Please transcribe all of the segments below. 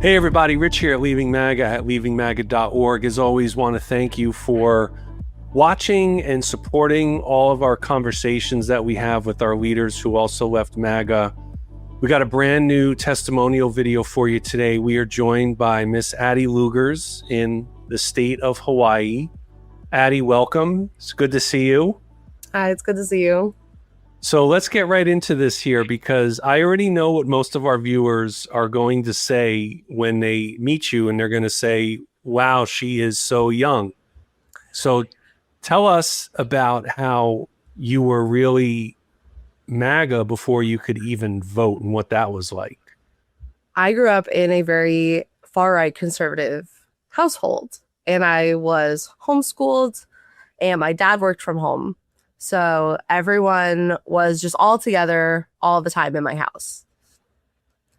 Hey everybody, Rich here at Leaving MAGA at leavingmaga.org. As always, want to thank you for watching and supporting all of our conversations that we have with our leaders who also left MAGA. We got a brand new testimonial video for you today. We are joined by Miss Addy Lugers in the state of Hawaii. Addy, welcome. It's good to see you. Hi, it's good to see you. So let's get right into this here, because I already know what most of our viewers are going to say when they meet you, and they're going to say, wow, she is so young. So tell us about how you were really MAGA before you could even vote and what that was like. I grew up in a very far-right conservative household, and I was homeschooled, and my dad worked from home. So everyone was just all together all the time in my house,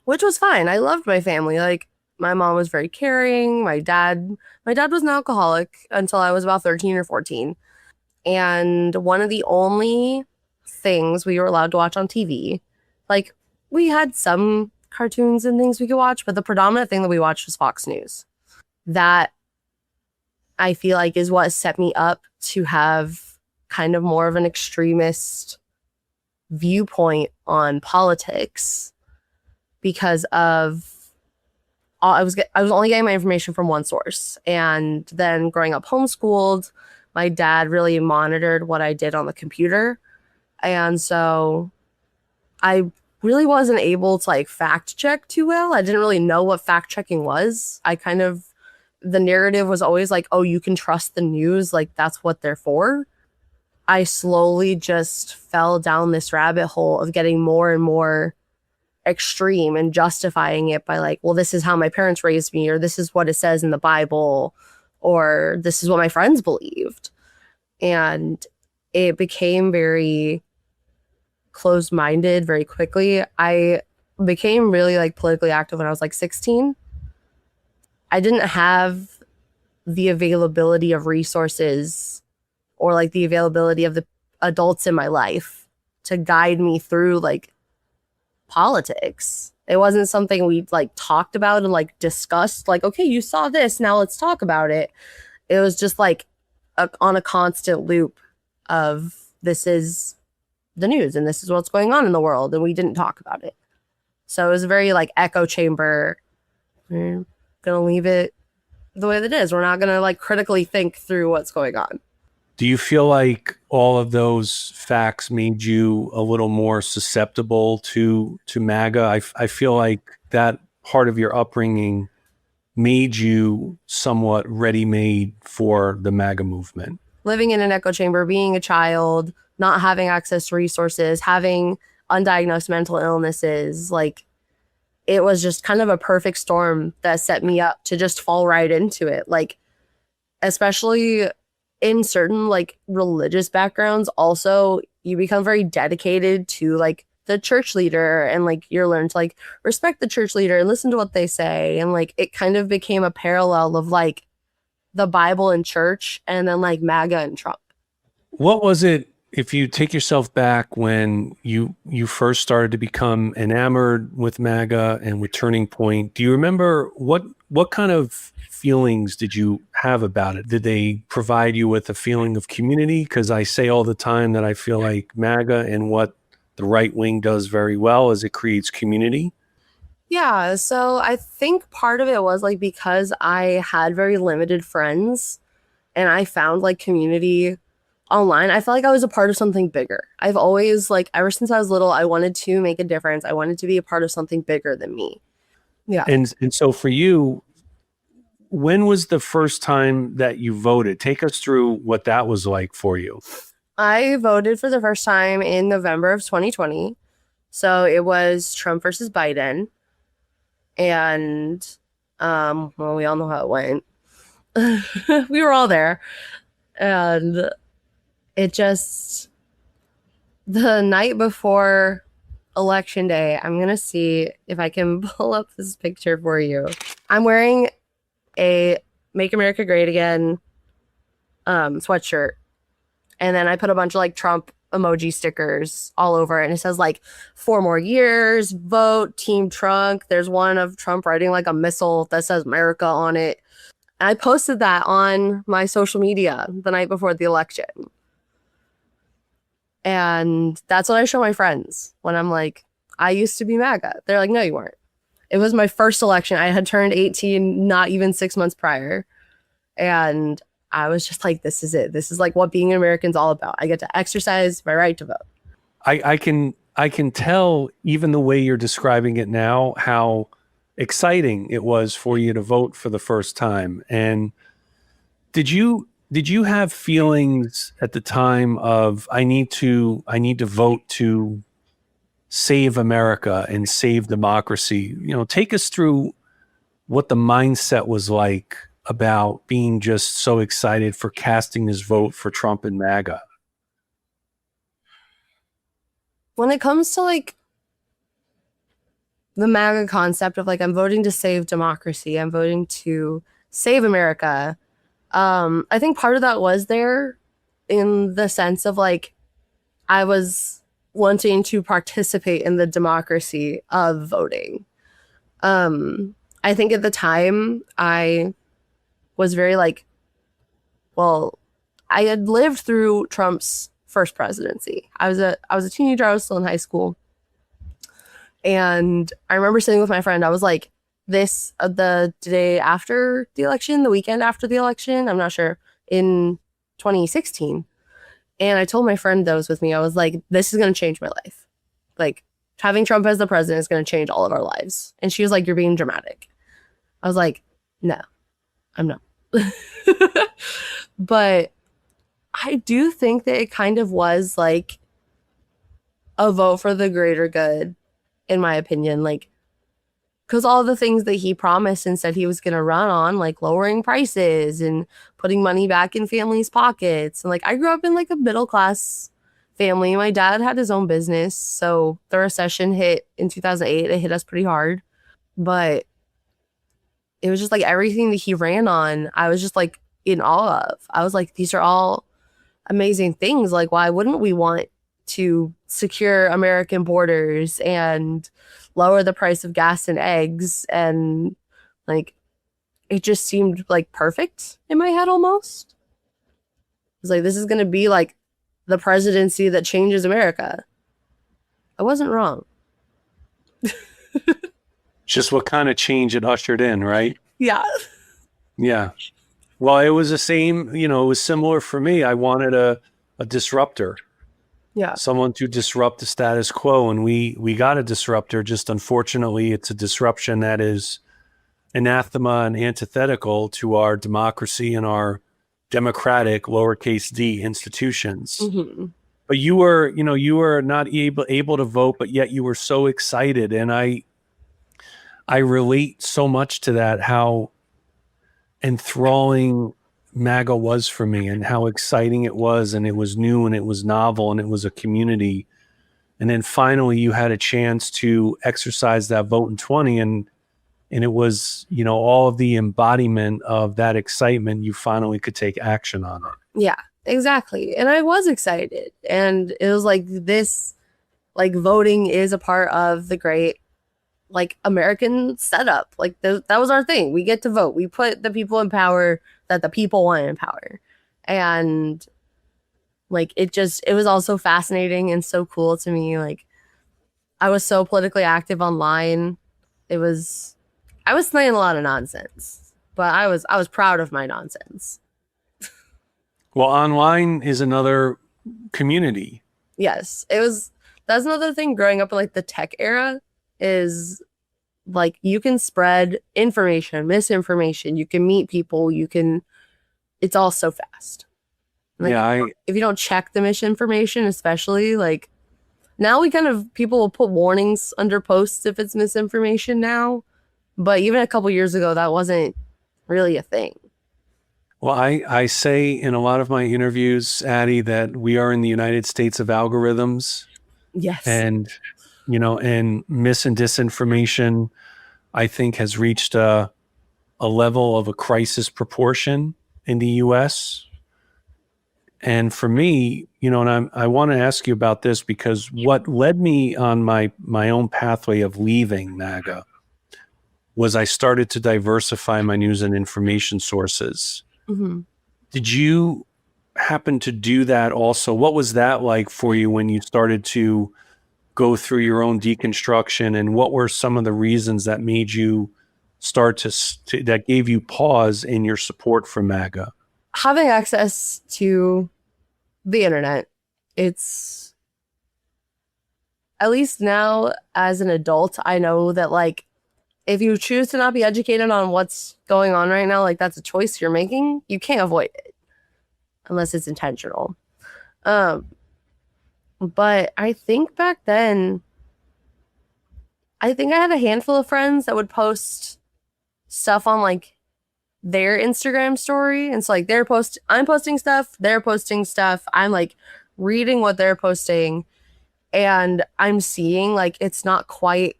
which was fine. I loved my family. Like, my mom was very caring. My dad was an alcoholic until I was about 13 or 14. And one of the only things we were allowed to watch on TV, like, we had some cartoons and things we could watch, but the predominant thing that we watched was Fox News. That, I feel like, is what set me up to have kind of more of an extremist viewpoint on politics, because of I was only getting my information from one source. And then growing up homeschooled, my dad really monitored what I did on the computer. And so I really wasn't able to like fact check too well. I didn't really know what fact checking was. The narrative was always like, oh, you can trust the news, like that's what they're for. I slowly just fell down this rabbit hole of getting more and more extreme and justifying it by like, well, this is how my parents raised me, or this is what it says in the Bible, or this is what my friends believed. And it became very closed-minded very quickly. I became really like politically active when I was like 16. I didn't have the availability of resources or like the availability of the adults in my life to guide me through like politics. It wasn't something we like talked about and like discussed, like, okay, you saw this, now let's talk about it. It was just like on a constant loop of, this is the news and this is what's going on in the world, and we didn't talk about it. So it was a very like echo chamber. We're gonna leave it the way that it is. We're not gonna like critically think through what's going on. Do you feel like all of those facts made you a little more susceptible to MAGA? I feel like that part of your upbringing made you somewhat ready-made for the MAGA movement. Living in an echo chamber, being a child, not having access to resources, having undiagnosed mental illnesses, like, it was just kind of a perfect storm that set me up to just fall right into it. Like, especially in certain like religious backgrounds, also you become very dedicated to like the church leader, and like you're learned to like respect the church leader and listen to what they say. And like it kind of became a parallel of like the Bible and church, and then like MAGA and Trump. What was it, if you take yourself back when you first started to become enamored with MAGA and with Turning Point, do you remember what kind of feelings did you have about it? Did they provide you with a feeling of community? Because I say all the time that I feel like MAGA and what the right wing does very well is it creates community. Yeah, so I think part of it was like because I had very limited friends and I found like community online. I felt like I was a part of something bigger. I've always like, ever since I was little, I wanted to make a difference. I wanted to be a part of something bigger than me. Yeah. And so for you, when was the first time that you voted? Take us through what that was like for you. I voted for the first time in November of 2020. So it was Trump versus Biden. And well, we all know how it went. We were all there. And it just, the night before Election Day, I'm going to see if I can pull up this picture for you. I'm wearing a Make America Great Again sweatshirt. And then I put a bunch of like Trump emoji stickers all over it. And it says like 4 more years, vote, Team Trump. There's one of Trump riding like a missile that says America on it. And I posted that on my social media the night before the election. And that's what I show my friends when I'm like, I used to be MAGA. They're like, no, you weren't. It was my first election. I had turned 18 not even 6 months prior. And I was just like, this is it. This is like what being an American's all about. I get to exercise my right to vote. I can tell, even the way you're describing it now, how exciting it was for you to vote for the first time. And did you have feelings at the time of I need to vote to save America and save democracy? Take us through what the mindset was like about being just so excited for casting this vote for Trump and MAGA. When it comes to like the MAGA concept of like, I'm voting to save democracy, I'm voting to save America, I think part of that was there in the sense of like, I was wanting to participate in the democracy of voting. I think at the time I was very like, well, I had lived through Trump's first presidency. I was a teenager. I was still in high school. And I remember sitting with my friend. I was like, the day after the election, the weekend after the election, I'm not sure, in 2016. And I told my friend that was with me, I was like, this is going to change my life. Like, having Trump as the president is going to change all of our lives. And she was like, you're being dramatic. I was like, no, I'm not. But I do think that it kind of was like a vote for the greater good, in my opinion. Like, because all the things that he promised and said he was going to run on, like lowering prices and putting money back in families' pockets. And like, I grew up in like a middle class family. My dad had his own business. So the recession hit in 2008. It hit us pretty hard. But it was just like everything that he ran on, I was just like in awe of. I was like, these are all amazing things. Like, why wouldn't we want to secure American borders and lower the price of gas and eggs? And like, it just seemed like perfect in my head almost. It was like, this is going to be like the presidency that changes America. I wasn't wrong. Just what kind of change it ushered in, right? Yeah. Yeah. Well, it was the same, it was similar for me. I wanted a disruptor. Yeah. Someone to disrupt the status quo. And we got a disruptor. Just unfortunately, it's a disruption that is anathema and antithetical to our democracy and our democratic lowercase d institutions. Mm-hmm. But you were not able to vote, but yet you were so excited. And I relate so much to that, how enthralling MAGA was for me and how exciting it was. And it was new and it was novel and it was a community. And then finally you had a chance to exercise that vote in 20 and it was, all of the embodiment of that excitement. You finally could take action on it. Yeah, exactly. And I was excited. And it was like this, like voting is a part of the great like American setup. Like that was our thing. We get to vote. We put the people in power that the people want in power. And like it was all so fascinating and so cool to me. Like I was so politically active online. I was saying a lot of nonsense, but I was proud of my nonsense. Well, online is another community. Yes, that's another thing growing up in like the tech era is like you can spread information, misinformation, you can meet people, it's all so fast. Like, yeah, if you don't check the misinformation, especially like now people will put warnings under posts if it's misinformation now, but even a couple years ago that wasn't really a thing. Well, I say in a lot of my interviews, Addy, that we are in the United States of algorithms. Yes. And and mis and disinformation, I think, has reached a level of a crisis proportion in the U.S. And for me, and I want to ask you about this because what led me on my own pathway of leaving MAGA was I started to diversify my news and information sources. Mm-hmm. Did you happen to do that also? What was that like for you when you started to go through your own deconstruction, and what were some of the reasons that made you start that gave you pause in your support for MAGA? Having access to the internet, it's, at least now as an adult, I know that like if you choose to not be educated on what's going on right now, like that's a choice you're making. You can't avoid it unless it's intentional. But I think back then, I think I had a handful of friends that would post stuff on like their Instagram story. And so like I'm posting stuff, they're posting stuff. I'm like reading what they're posting, and I'm seeing like it's not quite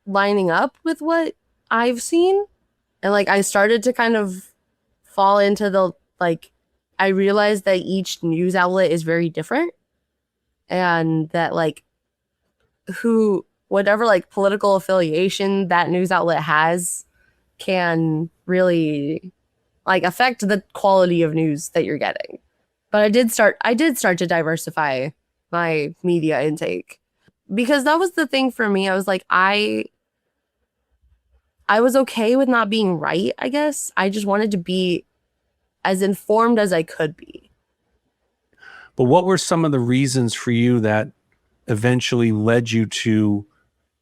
lining up with what I've seen. And like I started to kind of fall into the like, I realized that each news outlet is very different, and that like whatever like political affiliation that news outlet has can really like affect the quality of news that you're getting. But I did start to diversify my media intake, because that was the thing for me. I was like, I was okay with not being right, I guess. I just wanted to be as informed as I could be. But what were some of the reasons for you that eventually led you to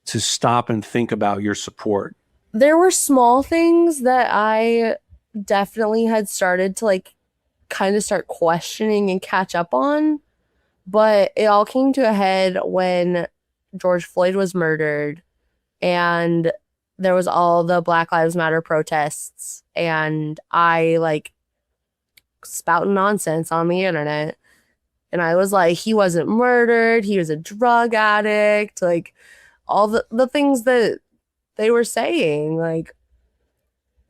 stop and think about your support? There were small things that I definitely had started to like kind of start questioning and catch up on, but it all came to a head when George Floyd was murdered and there was all the Black Lives Matter protests, and I like spouting nonsense on the internet. And I was like, he wasn't murdered, he was a drug addict, like all the things that they were saying, like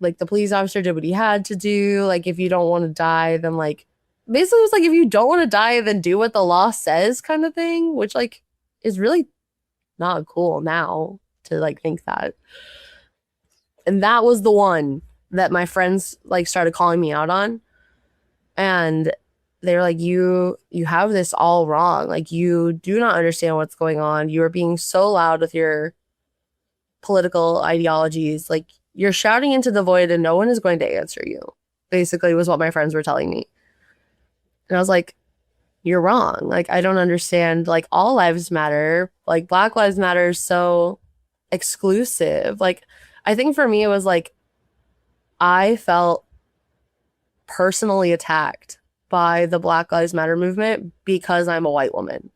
the police officer did what he had to do. Like, if you don't want to die, then like basically it was like, if you don't want to die, then do what the law says, kind of thing, which like is really not cool now to like think that. And that was the one that my friends like started calling me out on. And they were like, you have this all wrong. Like, you do not understand what's going on. You are being so loud with your political ideologies. Like, you're shouting into the void and no one is going to answer you, basically was what my friends were telling me. And I was like, you're wrong. Like, I don't understand. Like, all lives matter. Like, Black Lives Matter is so exclusive. Like, I think for me, it was like, I felt personally attacked by the Black Lives Matter movement because I'm a white woman.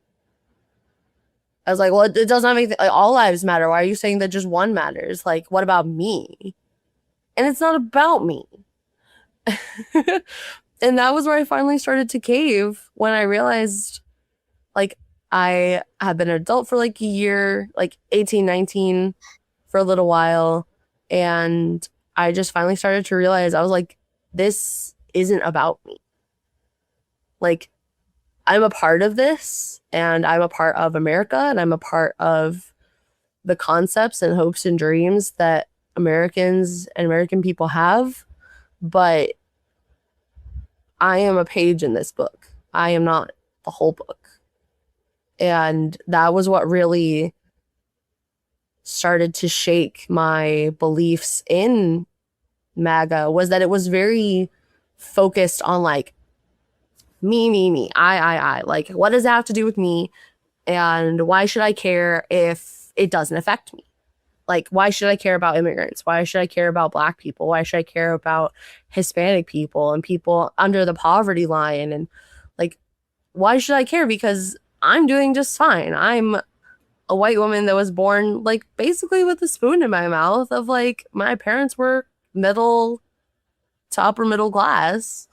I was like, well, it doesn't have anything, like, all lives matter. Why are you saying that just one matters? Like, what about me? And it's not about me. And that was where I finally started to cave, when I realized, like, I had been an adult for like a year, like 18, 19, for a little while. And I just finally started to realize, I was like, this isn't about me. Like, I'm a part of this, and I'm a part of America, and I'm a part of the concepts and hopes and dreams that Americans and American people have. But I am a page in this book. I am not the whole book. And that was what really started to shake my beliefs in MAGA, was that it was very focused on like me, I. Like, what does that have to do with me? And why should I care if it doesn't affect me? Like, why should I care about immigrants? Why should I care about Black people? Why should I care about Hispanic people and people under the poverty line? And like, why should I care? Because I'm doing just fine. I'm a white woman that was born like basically with a spoon in my mouth, of like, my parents were middle to upper middle class,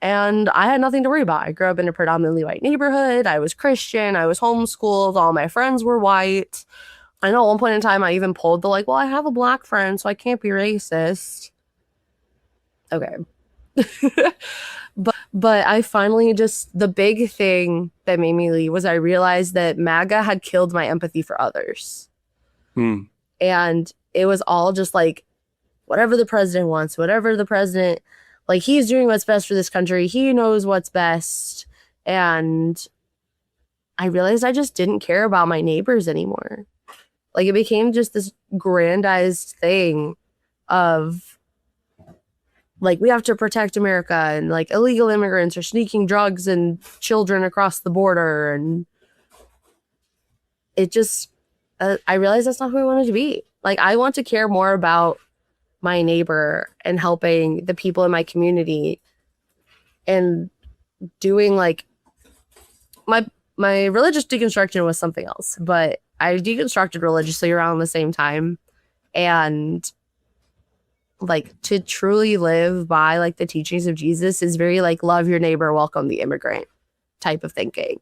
and I had nothing to worry about. I grew up in a predominantly white neighborhood. I was Christian. I was homeschooled. All my friends were white. I know at one point in time I even pulled the like, well, I have a Black friend, so I can't be racist. Okay. But I finally just, the big thing that made me leave was I realized that MAGA had killed my empathy for others. Hmm. And it was all just like, whatever the president wants, whatever the president, like, he's doing what's best for this country. He knows what's best. And I realized I just didn't care about my neighbors anymore. Like, it became just this grandized thing of, like, we have to protect America, and like illegal immigrants are sneaking drugs and children across the border. And it just, I realized that's not who I wanted to be. Like, I want to care more about my neighbor and helping the people in my community and doing, like, my religious deconstruction was something else, but I deconstructed religiously around the same time. And like, to truly live by like the teachings of Jesus is very like, love your neighbor, welcome the immigrant type of thinking.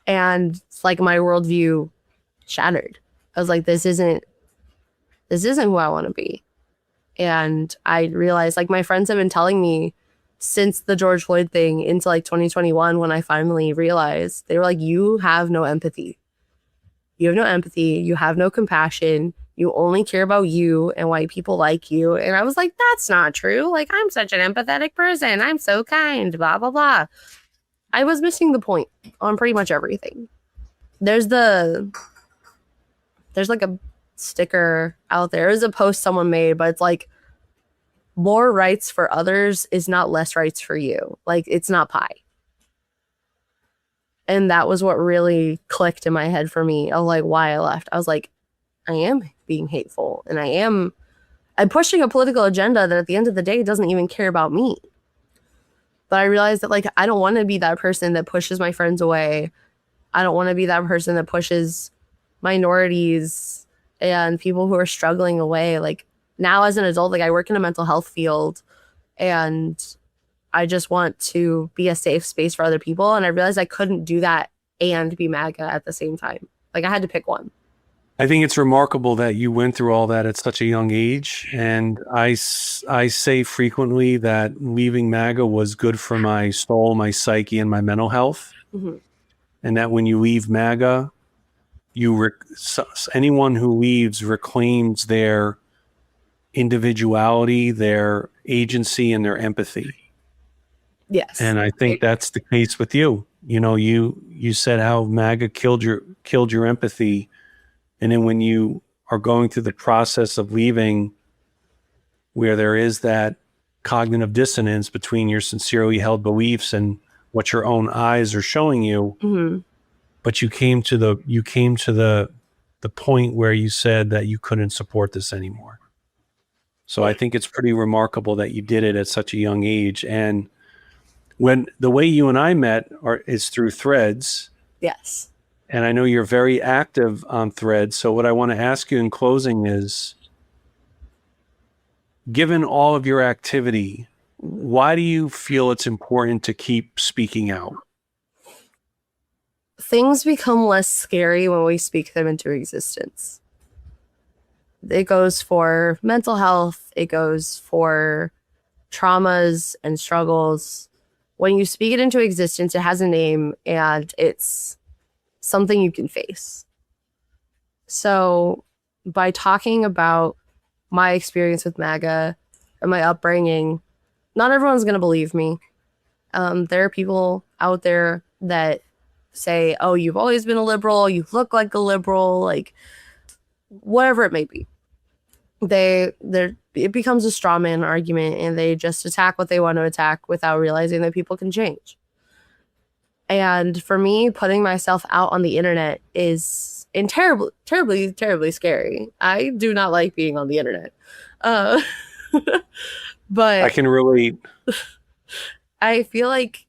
And it's like my worldview shattered. I was like, this isn't who I want to be. And I realized, like, my friends have been telling me since the George Floyd thing into like 2021, when I finally realized, they were like, you have no empathy. You have no empathy. You have no compassion. You only care about you and why people like you. And I was like, that's not true. Like, I'm such an empathetic person. I'm so kind, blah, blah, blah. I was missing the point on pretty much everything. There's like a sticker out there. There's a post someone made, but it's like, more rights for others is not less rights for you. Like, it's not pie. And that was what really clicked in my head for me of like why I left. I was like, I am being hateful, and I'm pushing a political agenda that at the end of the day doesn't even care about me. But I realized that, like, I don't want to be that person that pushes my friends away. I don't want to be that person that pushes minorities and people who are struggling away. Like, now as an adult, like, I work in a mental health field, and I just want to be a safe space for other people. And I realized I couldn't do that and be MAGA at the same time. Like, I had to pick one. I think it's remarkable that you went through all that at such a young age. And I say frequently that leaving MAGA was good for my soul, my psyche, and my mental health. Mm-hmm. And that when you leave MAGA, anyone who leaves reclaims their individuality, their agency, and their empathy. Yes. And I think that's the case with you. You know, you said how MAGA killed your empathy. And then when you are going through the process of leaving, where there is that cognitive dissonance between your sincerely held beliefs and what your own eyes are showing you, mm-hmm. but you came to the point where you said that you couldn't support this anymore. So I think it's pretty remarkable that you did it at such a young age. And when the way you and I met is through Threads. Yes. And I know you're very active on Threads. So what I want to ask you in closing is, given all of your activity, why do you feel it's important to keep speaking out? Things become less scary when we speak them into existence. It goes for mental health. It goes for traumas and struggles. When you speak it into existence, it has a name, and it's something you can face. So by talking about my experience with MAGA and my upbringing, not everyone's going to believe me. There are people out there that say, oh, you've always been a liberal, you look like a liberal, like, whatever it may be. It becomes a straw man argument, and they just attack what they want to attack without realizing that people can change. And for me, putting myself out on the internet is terribly, terribly, terribly scary. I do not like being on the internet. But I can relate. I feel like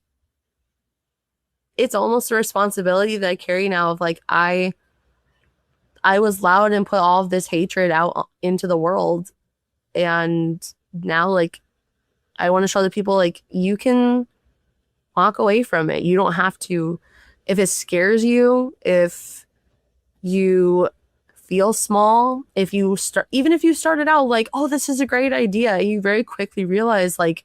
it's almost a responsibility that I carry now of like, I was loud and put all of this hatred out into the world. And now, like, I want to show the people, like, you can walk away from it. You don't have to, if it scares you, if you feel small if you start, even if you started out like, oh, this is a great idea, you very quickly realize like,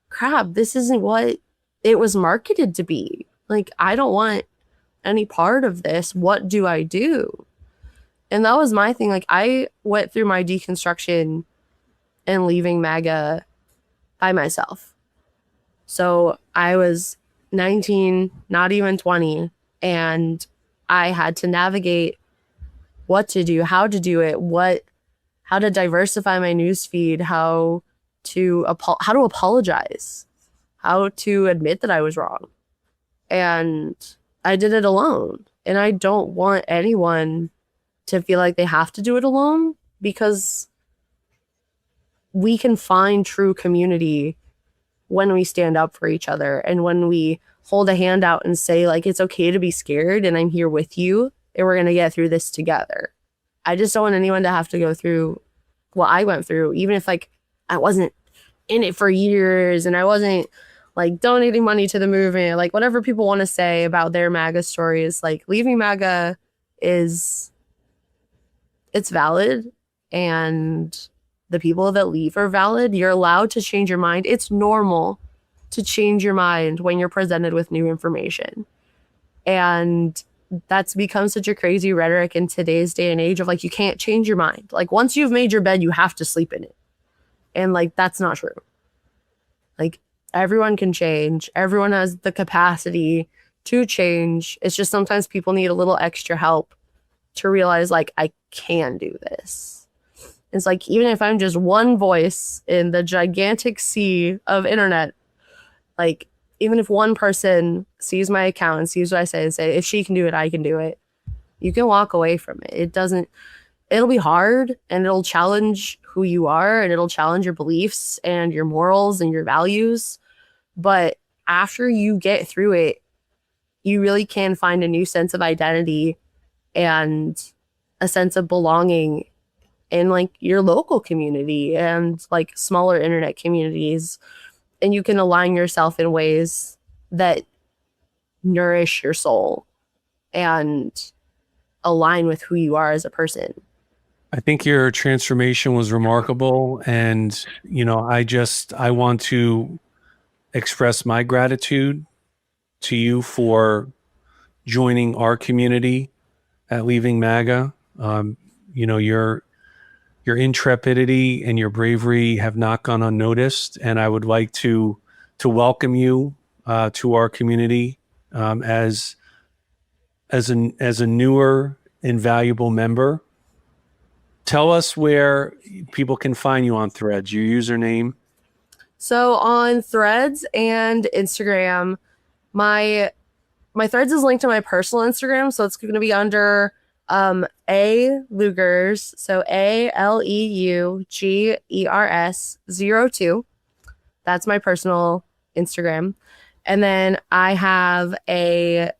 crap, this isn't what it was marketed to be. Like, I don't want any part of this. What do I do? And that was my thing. Like, I went through my deconstruction and leaving MAGA by myself. So I was 19, not even 20, and I had to navigate what to do, how to do it, how to diversify my newsfeed, how to apologize, how to admit that I was wrong. And I did it alone. And I don't want anyone to feel like they have to do it alone, because we can find true community when we stand up for each other and when we hold a hand out and say, like, it's okay to be scared and I'm here with you and we're going to get through this together. I just don't want anyone to have to go through what I went through, even if like I wasn't in it for years and I wasn't like donating money to the movement, like whatever people want to say about their MAGA stories. Like, leaving MAGA it's valid, and the people that leave are valid. You're allowed to change your mind. It's normal to change your mind when you're presented with new information. And that's become such a crazy rhetoric in today's day and age of like, you can't change your mind. Like, once you've made your bed, you have to sleep in it. And like, that's not true. Like, everyone can change. Everyone has the capacity to change. It's just sometimes people need a little extra help to realize like, I can do this. It's like, even if I'm just one voice in the gigantic sea of internet, like, even if one person sees my account and sees what I say and say, if she can do it, I can do it, you can walk away from it. It'll be hard, and it'll challenge who you are, and it'll challenge your beliefs and your morals and your values. But after you get through it, you really can find a new sense of identity and a sense of belonging in like your local community and like smaller internet communities. And you can align yourself in ways that nourish your soul and align with who you are as a person. I think your transformation was remarkable. And, I want to express my gratitude to you for joining our community at Leaving MAGA. Your intrepidity and your bravery have not gone unnoticed, and I would like to welcome you to our community as a newer and valuable member. Tell us where people can find you on Threads, your username. So on Threads and Instagram, my Threads is linked to my personal Instagram, so it's going to be under A Lugers, so ALEUGERS 02. That's my personal Instagram. And then I have a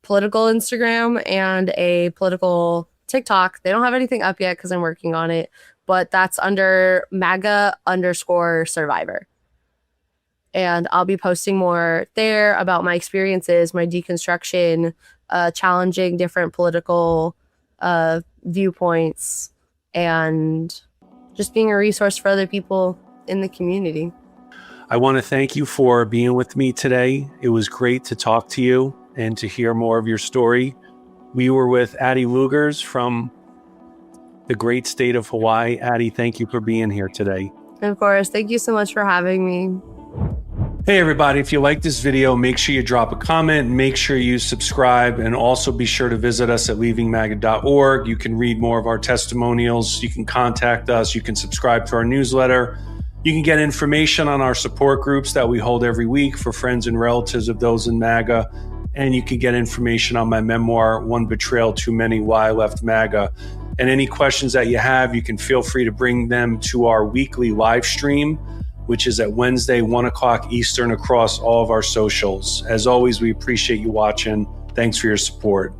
political Instagram and a political TikTok. They don't have anything up yet because I'm working on it, but that's under MAGA_survivor. And I'll be posting more there about my experiences, my deconstruction, challenging different political viewpoints, and just being a resource for other people in the community. I want to thank you for being with me today. It was great to talk to you and to hear more of your story. We were with Addy Lugers from the great state of Hawaii. Addy, thank you for being here today. Of course. Thank you so much for having me. Hey everybody, if you like this video, make sure you drop a comment, make sure you subscribe, and also be sure to visit us at leavingmaga.org. You can read more of our testimonials, you can contact us, you can subscribe to our newsletter, you can get information on our support groups that we hold every week for friends and relatives of those in MAGA, and you can get information on my memoir, One Betrayal Too Many, Why I Left MAGA. And any questions that you have, you can feel free to bring them to our weekly live stream, which is at Wednesday, 1 o'clock Eastern, across all of our socials. As always, we appreciate you watching. Thanks for your support.